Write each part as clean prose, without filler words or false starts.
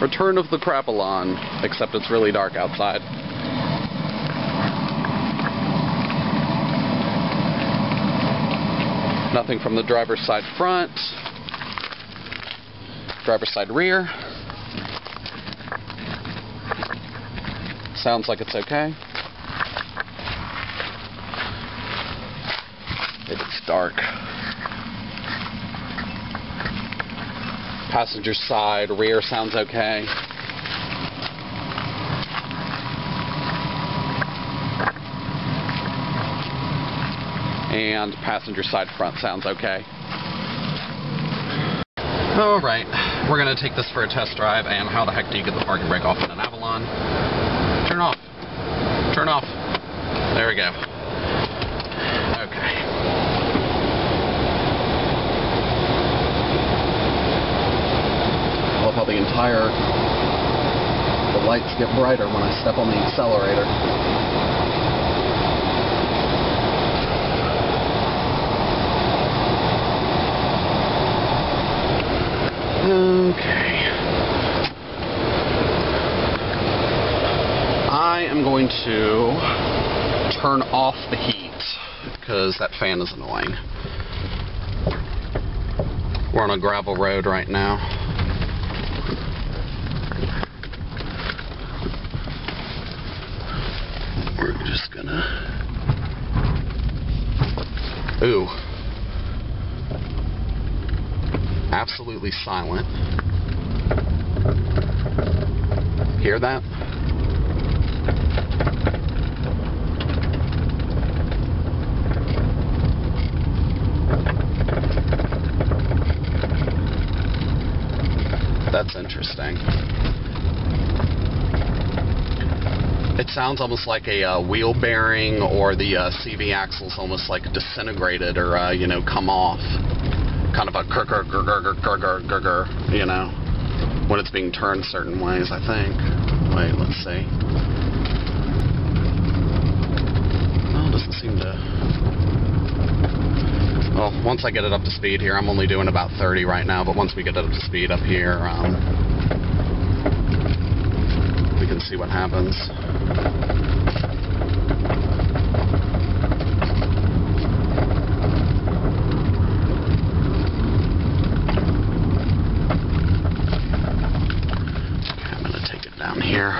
Return of the crap-alon, except it's really dark outside. Nothing from the driver's side front, driver's side rear. Sounds like it's okay. It's dark. Passenger side rear sounds okay. And passenger side front sounds okay. Alright, we're going to take this for a test drive, and how the heck do you get the parking brake off in an Avalon? Turn off. Turn off. There we go. Okay. I love how the lights get brighter when I step on the accelerator. Okay. I am going to turn off the heat because that fan is annoying. We're on a gravel road right now. We're just gonna... Ooh. Absolutely silent. Hear that? That's interesting. It sounds almost like a wheel bearing, or the CV axle's almost like disintegrated or, you know, come off. Kind of a grr, you know, when it's being turned certain ways, I think. Wait, let's see. Well, it doesn't seem to... Well, once I get it up to speed here, I'm only doing about 30 right now, but once we get it up to speed up here, we can see what happens. Here.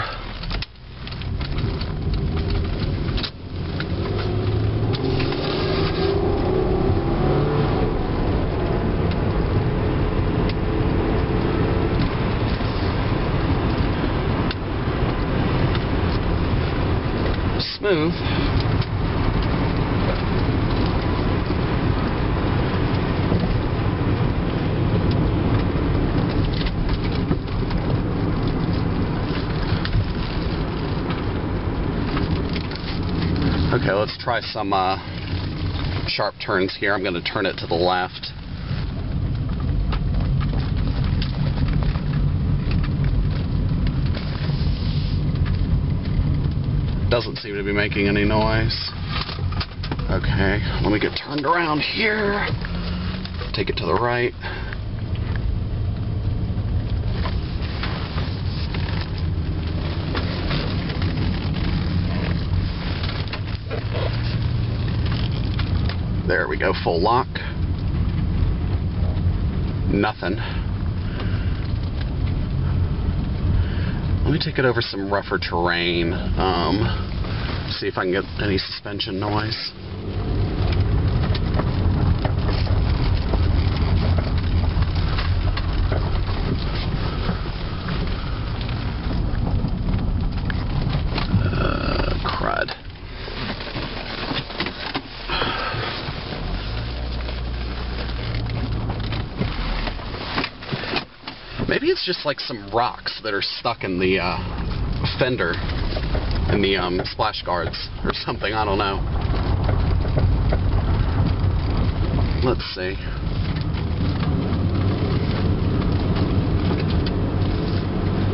Smooth. Okay, let's try some sharp turns here. I'm going to turn it to the left. Doesn't seem to be making any noise. Okay, let me get turned around here. Take it to the right. There we go, full lock. Nothing. Let me take it over some rougher terrain. See if I can get any suspension noise. Crud. Maybe it's just like some rocks that are stuck in the fender, in the splash guards or something. I don't know. Let's see.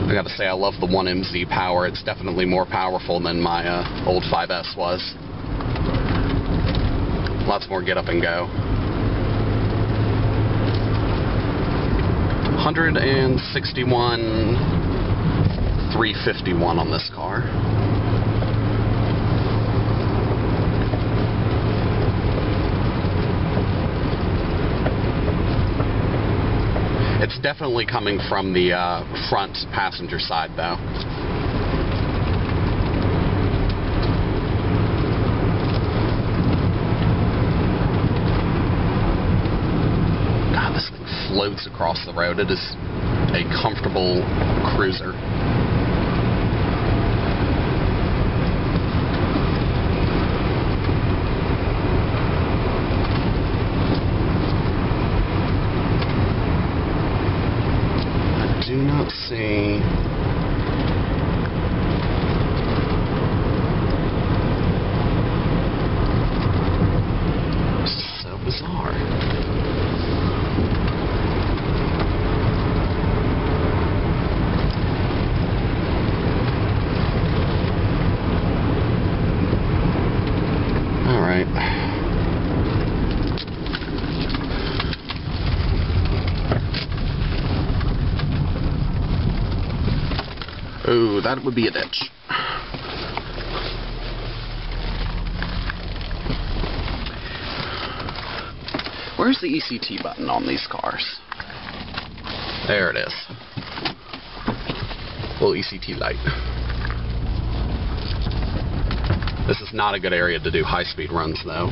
I gotta say, I love the 1MZ power. It's definitely more powerful than my old 5S was. Lots more get up and go. 161 351 on this car. It's definitely coming from the front passenger side, though. God, this thing floats across the road. It is a comfortable cruiser. Do not see. This is so bizarre. All right. Oh, that would be a ditch. Where's the ECT button on these cars? There it is. Little ECT light. This is not a good area to do high-speed runs, though.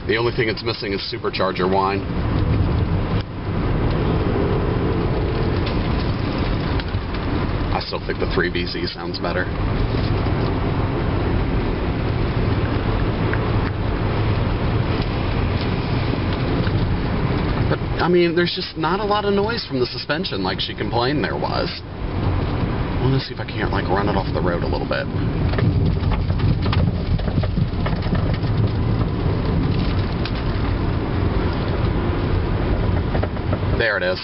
The only thing it's missing is supercharger whine. I still think the 3BZ sounds better. But, I mean, there's just not a lot of noise from the suspension like she complained there was. I want to see if I can't, like, run it off the road a little bit. There it is.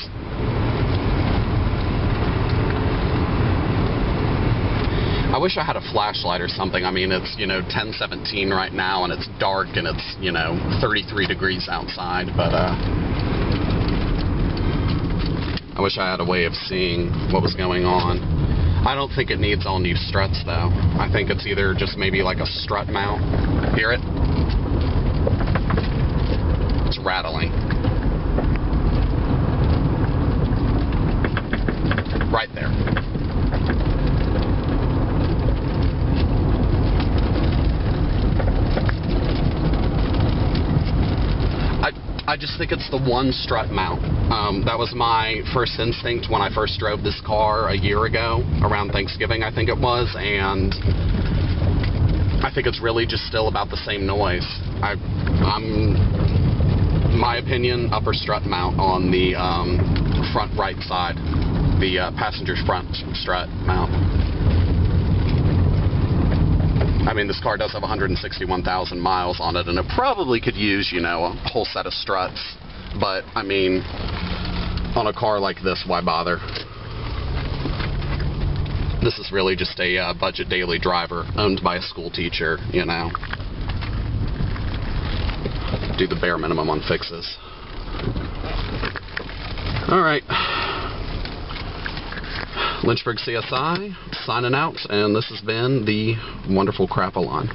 I wish I had a flashlight or something. I mean, it's, 10:17 right now, and it's dark, and it's, 33 degrees outside, but, I wish I had a way of seeing what was going on. I don't think it needs all new struts, though. I think it's either just maybe like a strut mount. Hear it? It's rattling. Right there. I just think it's the one strut mount. That was my first instinct when I first drove this car a year ago, around Thanksgiving I think it was, and I think it's really just still about the same noise. My opinion, upper strut mount on the front right side. The passenger's front strut mount. I mean, this car does have 161,000 miles on it, and it probably could use, a whole set of struts. But, I mean, on a car like this, why bother? This is really just a budget daily driver owned by a school teacher, Do the bare minimum on fixes. All right. Lynchburg CSI signing out, and this has been the wonderful crap-alon.